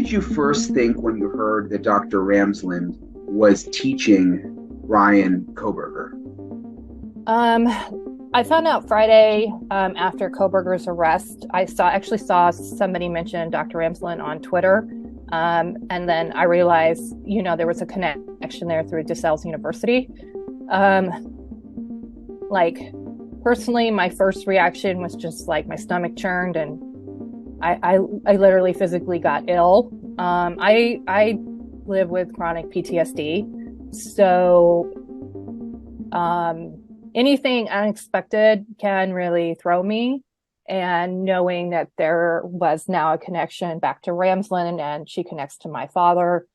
did you first think when you heard that Dr. Ramsland was teaching Bryan Kohberger? Um, I found out Friday after Kohberger's arrest. Actually saw somebody mention Dr. Ramsland on Twitter. And then I realized, there was a connection there through DeSales University. Like personally, my first reaction was just like my stomach churned and I literally physically got ill. I live with chronic PTSD. So anything unexpected can really throw me. And knowing that there was now a connection back to Ramsland and she connects to my father,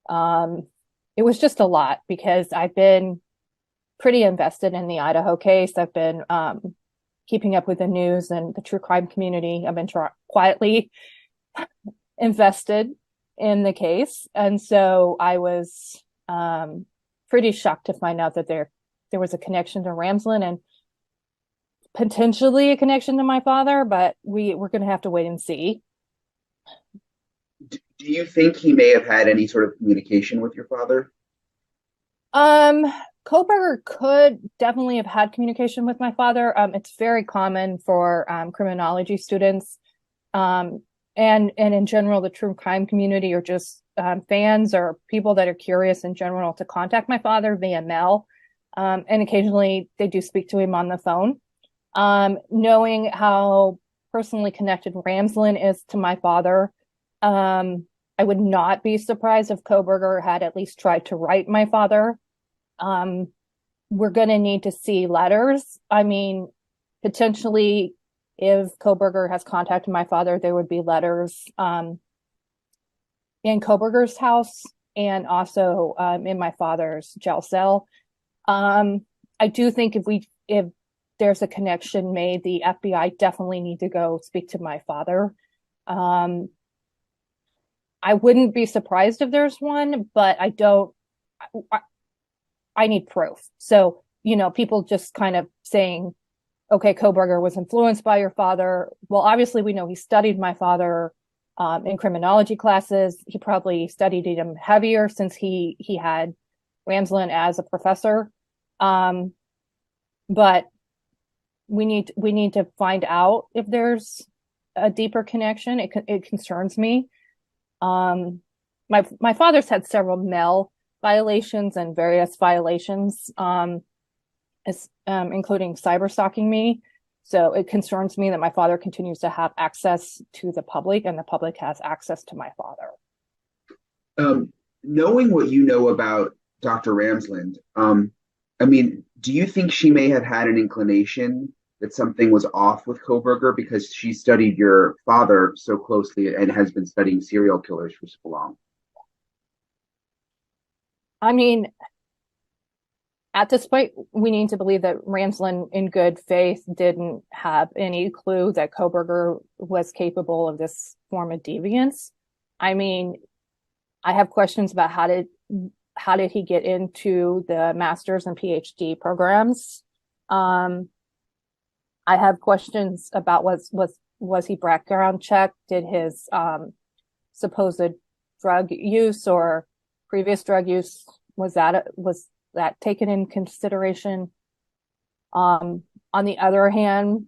it was just a lot because I've been pretty invested in the Idaho case. I've been keeping up with the news and the true crime community. I've been quietly invested in the case. And so I was pretty shocked to find out that there was a connection to Ramsland and potentially a connection to my father, but we're going to have to wait and see. Do you think he may have had any sort of communication with your father? Kohberger could definitely have had communication with my father. It's very common for criminology students and in general, the true crime community or just fans or people that are curious in general to contact my father via mail. And occasionally they do speak to him on the phone. Knowing how personally connected Ramsland is to my father, I would not be surprised if Kohberger had at least tried to write my father. We're going to need to see letters. I mean, potentially, if Kohberger has contacted my father, there would be letters in Kohberger's house and also in my father's jail cell. I do think if there's a connection made, the FBI definitely need to go speak to my father. I wouldn't be surprised if there's one, but I need proof. So, people just kind of saying, okay, Kohberger was influenced by your father. Well, obviously we know he studied my father in criminology classes. He probably studied him heavier since he had Ramsland as a professor. But we need to find out if there's a deeper connection. It concerns me. My father's had several mail violations and various violations, including cyber stalking me. So it concerns me that my father continues to have access to the public and the public has access to my father. Knowing what you know about Dr. Ramsland, do you think she may have had an inclination that something was off with Kohberger because she studied your father so closely and has been studying serial killers for so long? I mean, at this point, we need to believe that Ramsland, in good faith, didn't have any clue that Kohberger was capable of this form of deviance. I mean, I have questions about how did he get into the master's and PhD programs. I have questions about was he background checked? Did his supposed drug use or previous drug use was that taken in consideration? On the other hand,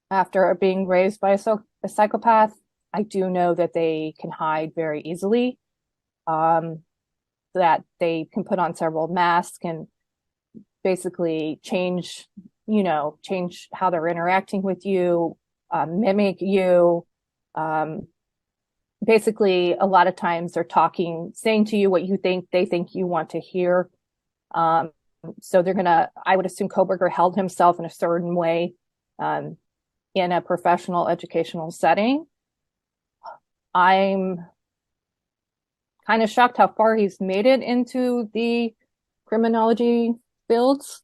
after being raised by a psychopath, I do know that they can hide very easily. That they can put on several masks and basically change how they're interacting with you, mimic you. Basically, a lot of times they're saying to you what they think you want to hear. So I would assume Kohberger held himself in a certain way, in a professional educational setting. I'm kind of shocked how far he's made it into the criminology fields.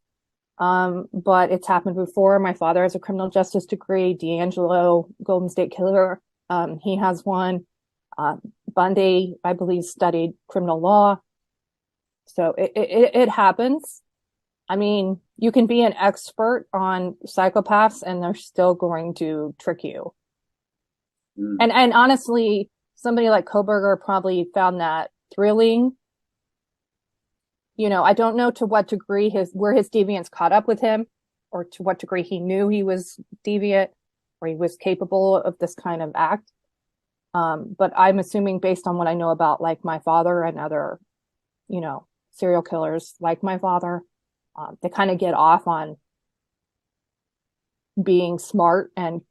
But it's happened before. My father has a criminal justice degree. D'Angelo, Golden State Killer, he has one. Bundy, I believe, studied criminal law. So it happens. I mean, you can be an expert on psychopaths and they're still going to trick you. And honestly, somebody like Kohberger probably found that thrilling. I don't know to what degree where his deviance caught up with him, or to what degree he knew he was deviant or he was capable of this kind of act. But I'm assuming, based on what I know about like my father and other, serial killers like my father, they kind of get off on being smart and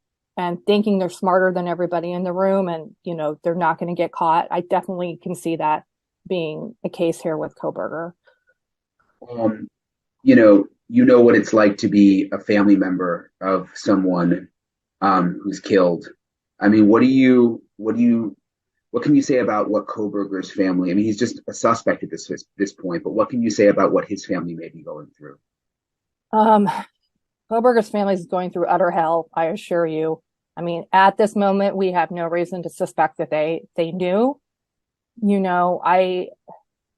thinking they're smarter than everybody in the room, and they're not going to get caught. I definitely can see that being a case here with Kohberger. Um, you know what it's like to be a family member of someone who's killed. I mean, what can you say about what Kohberger's family? I mean, he's just a suspect at this point, but what can you say about what his family may be going through? Um, Kohberger's family is going through utter hell, I assure you. I mean, at this moment, we have no reason to suspect that they knew.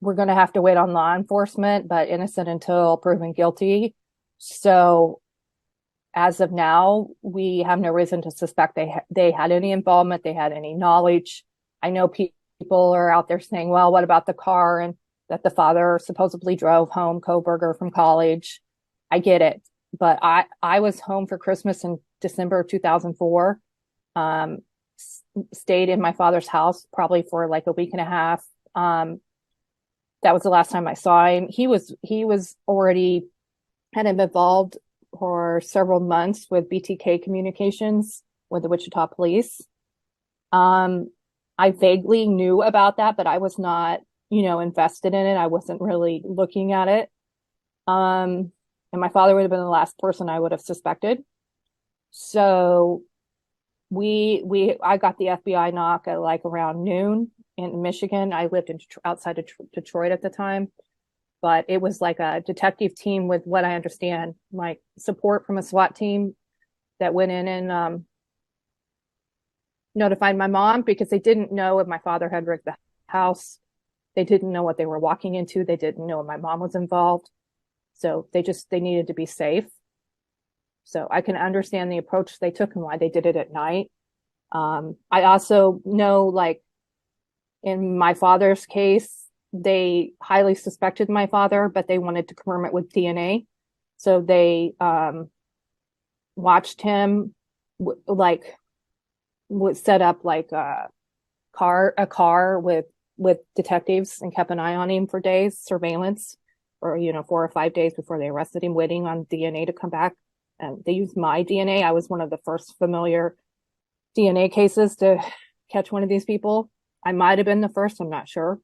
We're going to have to wait on law enforcement, but innocent until proven guilty. So as of now, we have no reason to suspect they had any involvement, they had any knowledge. I know people are out there saying, well, what about the car and that the father supposedly drove home Kohberger from college? I get it. But I was home for Christmas in December of 2004, stayed in my father's house probably for like a week and a half. That was the last time I saw him. He was already had him involved for several months with B.T.K communications with the Wichita police. I vaguely knew about that, but I was not, invested in it. I wasn't really looking at it. And my father would have been the last person I would have suspected. So I got the FBI knock at like around noon in Michigan. I lived outside of Detroit at the time, but it was like a detective team with, what I understand, like support from a SWAT team that went in and notified my mom, because they didn't know if my father had rigged the house. They didn't know what they were walking into. They didn't know if my mom was involved. So they needed to be safe. So I can understand the approach they took and why they did it at night. I also know, like, in my father's case, they highly suspected my father, but they wanted to confirm it with DNA. So they watched him, would set up like a car with detectives and kept an eye on him for days, surveillance, or 4 or 5 days before they arrested him, waiting on DNA to come back. And they used my DNA. I was one of the first familiar DNA cases to catch one of these people. I might have been the first, I'm not sure.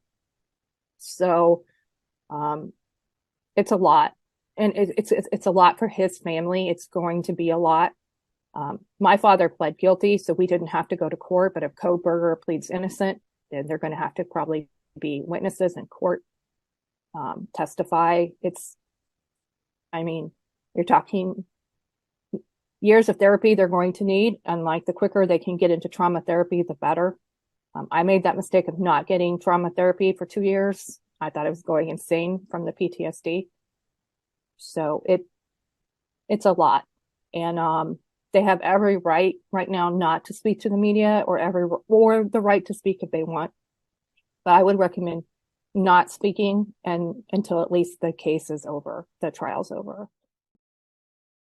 So it's a lot. And it's a lot for his family. It's going to be a lot. My father pled guilty, so we didn't have to go to court. But if Kohberger pleads innocent, then they're going to have to probably be witnesses in court, testify. You're talking years of therapy they're going to need. And like, the quicker they can get into trauma therapy, the better. I made that mistake of not getting trauma therapy for 2 years. I thought I was going insane from the PTSD. So it's a lot. And they have every right now not to speak to the media, or the right to speak if they want. But I would recommend not speaking until at least the case is over, the trial's over.